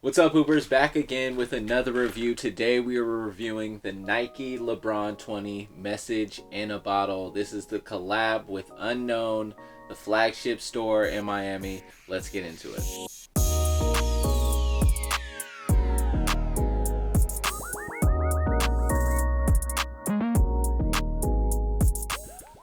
What's up, Hoopers? Back again with another review. Today we are reviewing the Nike LeBron 20 Message in a Bottle. This is the collab with Unknown, the flagship store in Miami. Let's get into it.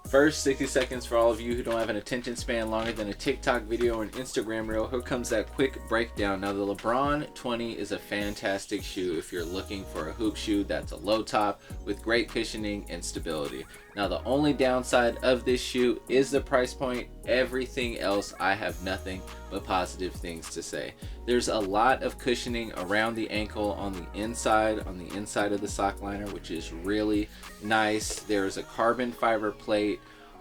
First, 60 seconds for all of you who don't have an attention span longer than a TikTok video or an Instagram reel. Here comes that quick breakdown. Now, the LeBron 20 is a fantastic shoe if you're looking for a hoop shoe that's a low top with great cushioning and stability. Now, the only downside of this shoe is the price point. Everything else, I have nothing but positive things to say. There's a lot of cushioning around the ankle on the inside of the sock liner, which is really nice. There's a carbon fiber plate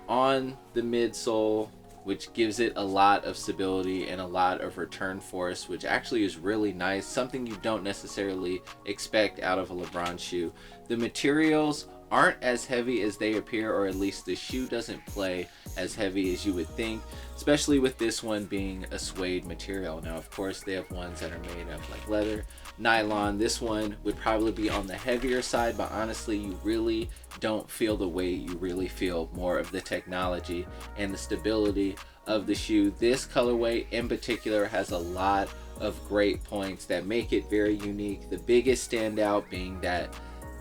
on the midsole, which gives it a lot of stability and a lot of return force, which actually is really nice, something you don't necessarily expect out of a LeBron shoe. The materials aren't as heavy as they appear, or at least the shoe doesn't play as heavy as you would think, especially with this one being a suede material. Now, of course, they have ones that are made of like leather, nylon. This one would probably be on the heavier side, but honestly, you really don't feel the weight. You really feel more of the technology and the stability of the shoe. This colorway in particular has a lot of great points that make it very unique. The biggest standout being that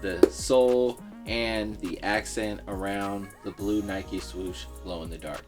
the sole and the accent around the blue Nike swoosh glow in the dark.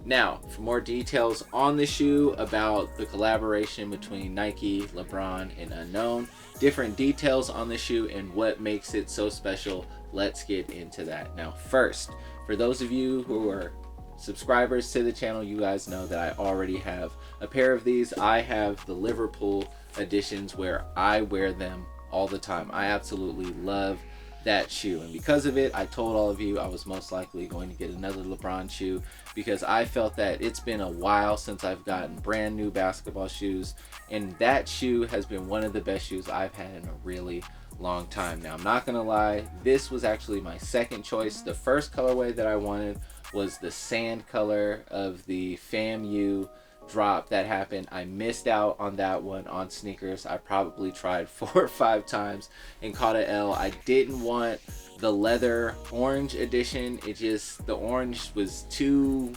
Now, for more details on the shoe, about the collaboration between Nike, LeBron, and Unknown, different details on the shoe and what makes it so special, let's get into that. Now, first, for those of you who are subscribers to the channel, you guys know that I already have a pair of these. I have the Liverpool editions where I wear them all the time. I absolutely love that shoe, and because of it, I told all of you I was most likely going to get another LeBron shoe, because I felt that it's been a while since I've gotten brand new basketball shoes, and that shoe has been one of the best shoes I've had in a really long time. Now, I'm not gonna lie, this was actually my second choice. The first colorway that I wanted was the sand color of the FAMU drop that happened. I missed out on that one on sneakers. I probably tried 4 or 5 times and caught a L. I didn't want the leather orange edition. It just, the orange was too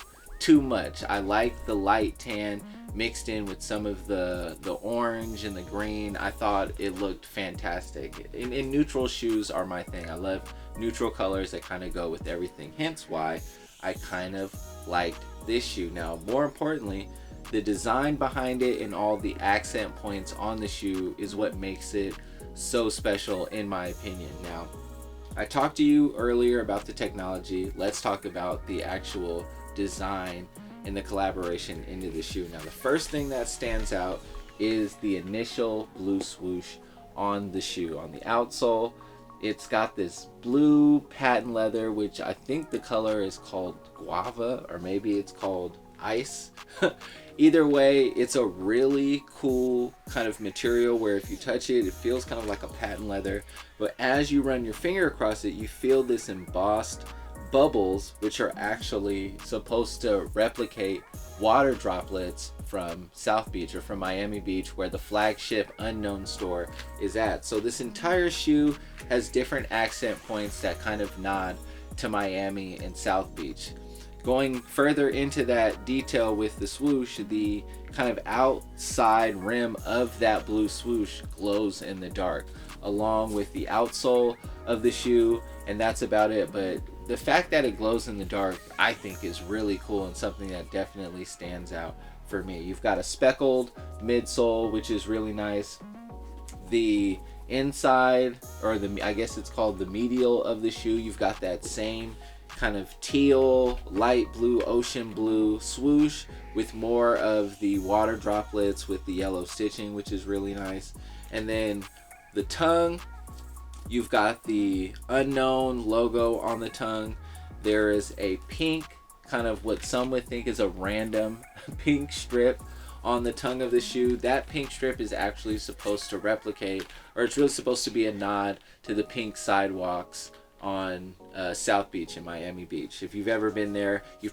much. I liked the light tan mixed in with some of the orange and the green. I thought it looked fantastic. And neutral shoes are my thing. I love neutral colors that kind of go with everything, hence why I kind of liked this shoe. Now, more importantly, the design behind it and all the accent points on the shoe is what makes it so special, in my opinion. Now, I talked to you earlier about the technology. Let's talk about the actual design and the collaboration into the shoe. Now, the first thing that stands out is the initial blue swoosh on the shoe. On the outsole, it's got this blue patent leather, which I think the color is called guava, or maybe it's called ice. Either way, it's a really cool kind of material where if you touch it, it feels kind of like a patent leather, but as you run your finger across it, you feel this embossed bubbles, which are actually supposed to replicate water droplets from South Beach or from Miami Beach, where the flagship Unknown store is at. So this entire shoe has different accent points that kind of nod to Miami and South Beach. Going further into that detail with the swoosh, the kind of outside rim of that blue swoosh glows in the dark, along with the outsole of the shoe, and that's about it. But the fact that it glows in the dark, I think, is really cool and something that definitely stands out for me. You've got a speckled midsole, which is really nice. The inside, or I guess it's called the medial of the shoe, you've got that same kind of teal, light blue, ocean blue swoosh with more of the water droplets with the yellow stitching, which is really nice. And then the tongue, you've got the Unknown logo on the tongue. There is a pink, kind of what some would think is a random pink strip on the tongue of the shoe. That pink strip is actually supposed to replicate, or it's really supposed to be a nod to the pink sidewalks on South Beach in Miami Beach. If you've ever been there, you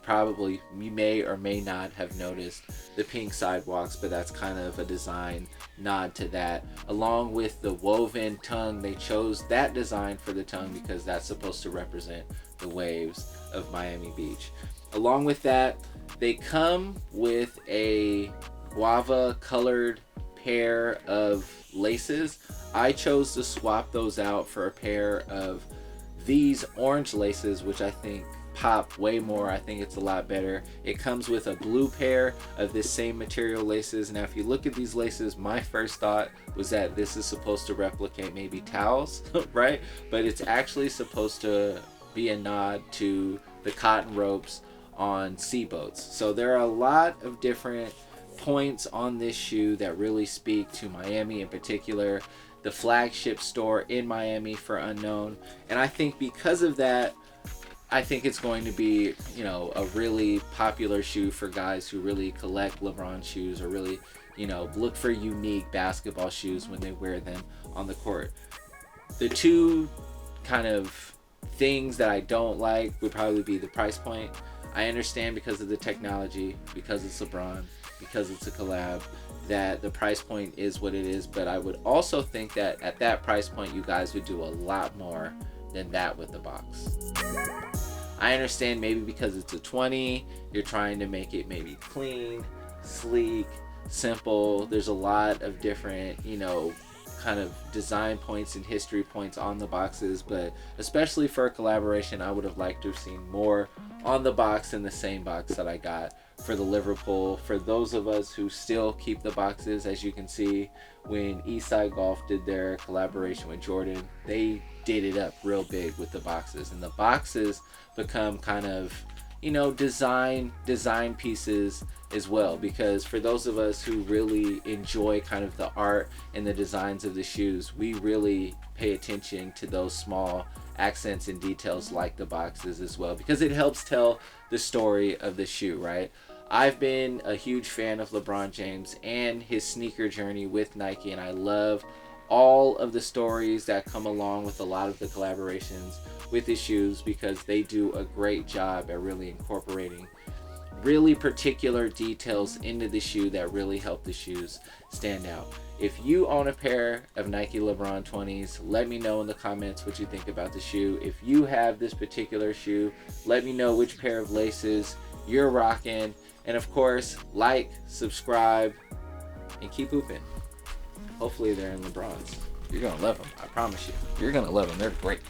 may or may not have noticed the pink sidewalks, but that's kind of a design nod to that. Along with the woven tongue, they chose that design for the tongue because that's supposed to represent the waves of Miami Beach. Along with that, they come with a guava colored pair of laces. I chose to swap those out for a pair of these orange laces, which I think pop way more. I think it's a lot better. It comes with a blue pair of this same material laces. Now if you look at these laces, my first thought was that this is supposed to replicate maybe towels, right? But it's actually supposed to be a nod to the cotton ropes on sea boats. So there are a lot of different points on this shoe that really speak to Miami in particular, the flagship store in Miami for Unknown. And I think because of that, I think it's going to be, you know, a really popular shoe for guys who really collect LeBron shoes or really, you know, look for unique basketball shoes when they wear them on the court. The two kind of things that I don't like would probably be the price point. I understand because of the technology, because it's LeBron, because it's a collab, that the price point is what it is, but I would also think that at that price point you guys would do a lot more than that with the box. I understand maybe because it's a 20, you're trying to make it maybe clean, sleek, simple. There's a lot of different, you know, kind of design points and history points on the boxes, but especially for a collaboration, I would have liked to have seen more on the box in the same box that I got for the Liverpool. For those of us who still keep the boxes, as you can see, when Eastside Golf did their collaboration with Jordan, they did it up real big with the boxes, and the boxes become kind of, you know, design pieces as well, because for those of us who really enjoy kind of the art and the designs of the shoes, we really pay attention to those small accents and details like the boxes as well, because it helps tell the story of the shoe, right? I've been a huge fan of LeBron James and his sneaker journey with Nike, and I love all of the stories that come along with a lot of the collaborations with his shoes, because they do a great job at really incorporating really particular details into the shoe that really help the shoes stand out. If you own a pair of Nike LeBron 20s, let me know in the comments what you think about the shoe. If you have this particular shoe, let me know which pair of laces you're rocking. And of course, like, subscribe, and keep hooping. Hopefully they're in LeBrons. You're gonna love them, I promise you. You're gonna love them, they're great.